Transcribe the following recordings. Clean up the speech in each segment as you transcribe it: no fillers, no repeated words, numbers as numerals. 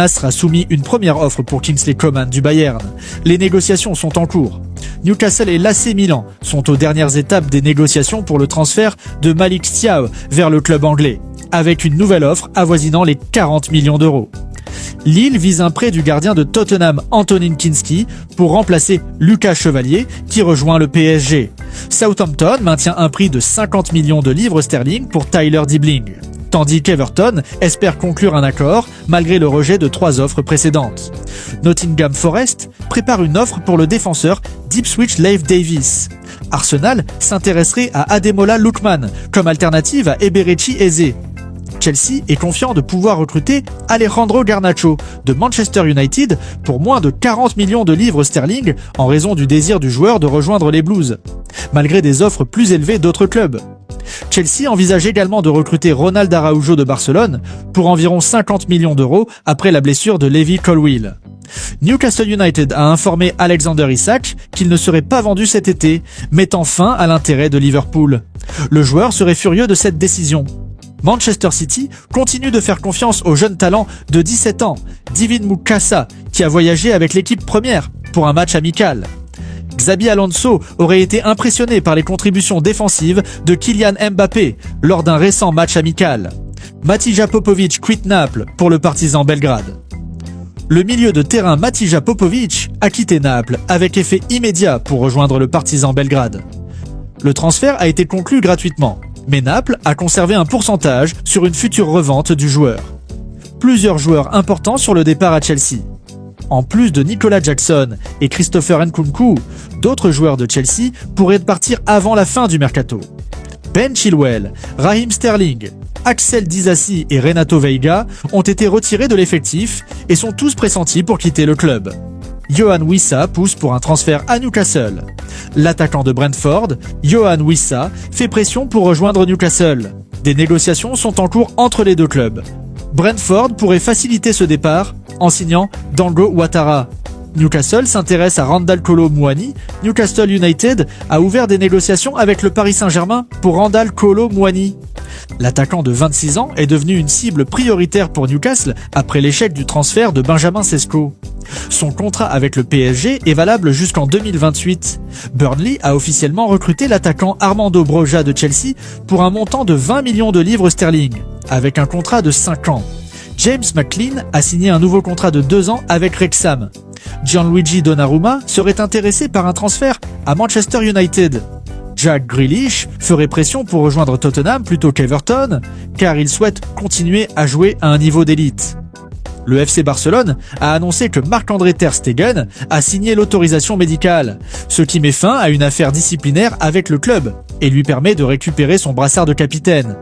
sera soumis une première offre pour Kingsley Coman du Bayern. Les négociations sont en cours. Newcastle et l'AC Milan sont aux dernières étapes des négociations pour le transfert de Malik Thiaw vers le club anglais, avec une nouvelle offre avoisinant les 40 millions d'euros. Lille vise un prêt du gardien de Tottenham Antonin Kinski pour remplacer Lucas Chevalier qui rejoint le PSG. Southampton maintient un prix de 50 millions de livres sterling pour Tyler Dibling, tandis qu'Everton espère conclure un accord malgré le rejet de 3 offres précédentes. Nottingham Forest prépare une offre pour le défenseur d'Ipswich Leif Davis. Arsenal s'intéresserait à Ademola Lookman comme alternative à Eberechi Eze. Chelsea est confiant de pouvoir recruter Alejandro Garnacho de Manchester United pour moins de 40 millions de livres sterling en raison du désir du joueur de rejoindre les Blues, malgré des offres plus élevées d'autres clubs. Chelsea envisage également de recruter Ronald Araujo de Barcelone pour environ 50 millions d'euros après la blessure de Levi Colwill. Newcastle United a informé Alexander Isak qu'il ne serait pas vendu cet été, mettant fin à l'intérêt de Liverpool. Le joueur serait furieux de cette décision. Manchester City continue de faire confiance au jeune talent de 17 ans, Divin Mukasa, qui a voyagé avec l'équipe première pour un match amical. Xabi Alonso aurait été impressionné par les contributions défensives de Kylian Mbappé lors d'un récent match amical. Matija Popovic quitte Naples pour le Partizan Belgrade. Le milieu de terrain Matija Popovic a quitté Naples avec effet immédiat pour rejoindre le Partizan Belgrade. Le transfert a été conclu gratuitement, mais Naples a conservé un pourcentage sur une future revente du joueur. Plusieurs joueurs importants sur le départ à Chelsea. En plus de Nicolas Jackson et Christopher Nkunku, d'autres joueurs de Chelsea pourraient partir avant la fin du mercato. Ben Chilwell, Raheem Sterling, Axel Disasi et Renato Veiga ont été retirés de l'effectif et sont tous pressentis pour quitter le club. Yohan Wissa pousse pour un transfert à Newcastle. L'attaquant de Brentford, Yohan Wissa, fait pression pour rejoindre Newcastle. Des négociations sont en cours entre les deux clubs. Brentford pourrait faciliter ce départ en signant Dango Ouattara. Newcastle s'intéresse à Randal Kolo Muani. Newcastle United a ouvert des négociations avec le Paris Saint-Germain pour Randal Kolo Muani. L'attaquant de 26 ans est devenu une cible prioritaire pour Newcastle après l'échec du transfert de Benjamin Sesko. Son contrat avec le PSG est valable jusqu'en 2028. Burnley a officiellement recruté l'attaquant Armando Broja de Chelsea pour un montant de 20 millions de livres sterling, avec un contrat de 5 ans. James McLean a signé un nouveau contrat de 2 ans avec Wrexham. Gianluigi Donnarumma serait intéressé par un transfert à Manchester United. Jack Grealish ferait pression pour rejoindre Tottenham plutôt qu'Everton, car il souhaite continuer à jouer à un niveau d'élite. Le FC Barcelone a annoncé que Marc-André Ter Stegen a signé l'autorisation médicale, ce qui met fin à une affaire disciplinaire avec le club et lui permet de récupérer son brassard de capitaine.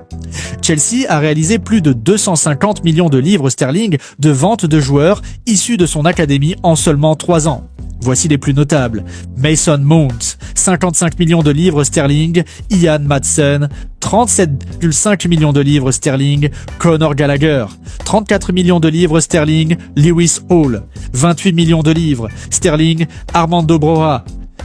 Chelsea a réalisé plus de 250 millions de livres sterling de vente de joueurs issus de son académie en seulement 3 ans. Voici les plus notables. Mason Mount, 55 millions de livres sterling. Ian Madsen, 37,5 millions de livres sterling. Conor Gallagher, 34 millions de livres sterling. Lewis Hall, 28 millions de livres sterling. Armando Broja,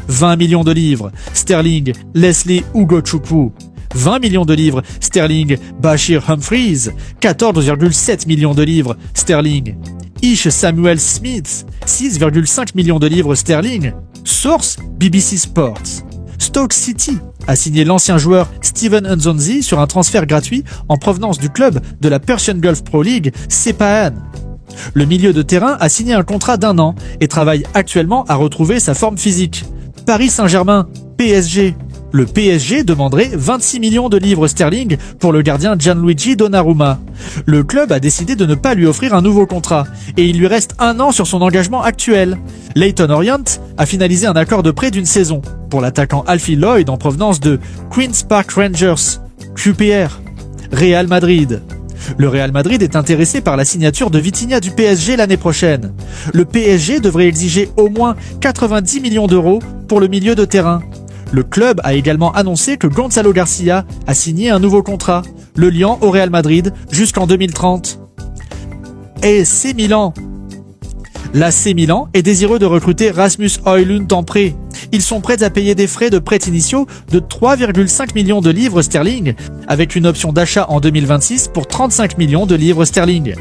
20 millions de livres sterling. Leslie Ugochukwu, 20 millions de livres sterling. Bashir Humphries, 14,7 millions de livres sterling. Ish Samuel Smith, 6,5 millions de livres sterling. Source BBC Sports. Stoke City a signé l'ancien joueur Steven Nzonzi sur un transfert gratuit en provenance du club de la Persian Gulf Pro League, Sepahan. Le milieu de terrain a signé un contrat d'1 an et travaille actuellement à retrouver sa forme physique. Paris Saint-Germain, PSG. Le PSG demanderait 26 millions de livres sterling pour le gardien Gianluigi Donnarumma. Le club a décidé de ne pas lui offrir un nouveau contrat et il lui reste 1 an sur son engagement actuel. Leyton Orient a finalisé un accord de prêt d'1 saison pour l'attaquant Alfie Lloyd en provenance de Queen's Park Rangers, QPR. Real Madrid. Le Real Madrid est intéressé par la signature de Vitinha du PSG l'année prochaine. Le PSG devrait exiger au moins 90 millions d'euros pour le milieu de terrain. Le club a également annoncé que Gonzalo Garcia a signé un nouveau contrat, le liant au Real Madrid jusqu'en 2030. AC Milan. L'AC Milan est désireux de recruter Rasmus Højlund en prêt. Ils sont prêts à payer des frais de prêt initiaux de 3,5 millions de livres sterling, avec une option d'achat en 2026 pour 35 millions de livres sterling.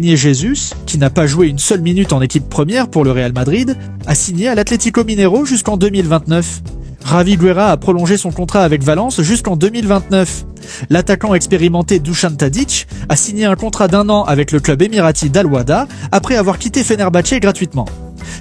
Jesus, qui n'a pas joué une seule minute en équipe première pour le Real Madrid, a signé à l'Atlético Mineiro jusqu'en 2029. Ravi Guerra a prolongé son contrat avec Valence jusqu'en 2029. L'attaquant expérimenté Dusan Tadic a signé un contrat d'1 an avec le club émirati d'Al Wahda après avoir quitté Fenerbahçe gratuitement.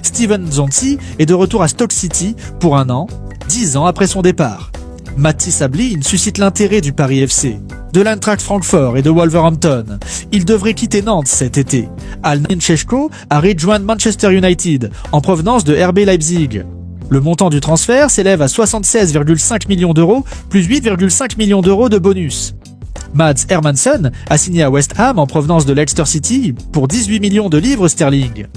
Steven Zonzi est de retour à Stoke City pour 1 an, 10 ans après son départ. Mati Sablin suscite l'intérêt du Paris FC, de l'Eintracht Francfort et de Wolverhampton. Il devrait quitter Nantes cet été. Al Nencheshko a rejoint Manchester United en provenance de RB Leipzig. Le montant du transfert s'élève à 76,5 millions d'euros plus 8,5 millions d'euros de bonus. Mads Hermansen a signé à West Ham en provenance de Leicester City pour 18 millions de livres sterling.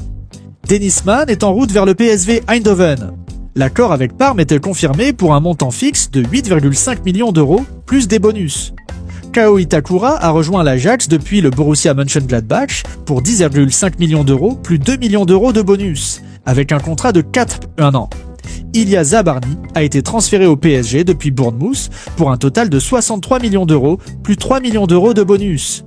Dennis Mann est en route vers le PSV Eindhoven. L'accord avec Parme était confirmé pour un montant fixe de 8,5 millions d'euros plus des bonus. Kao Itakura a rejoint l'Ajax depuis le Borussia Mönchengladbach pour 10,5 millions d'euros plus 2 millions d'euros de bonus, avec un contrat de 4 ans. Ilya Zabarny a été transféré au PSG depuis Bournemouth pour un total de 63 millions d'euros plus 3 millions d'euros de bonus.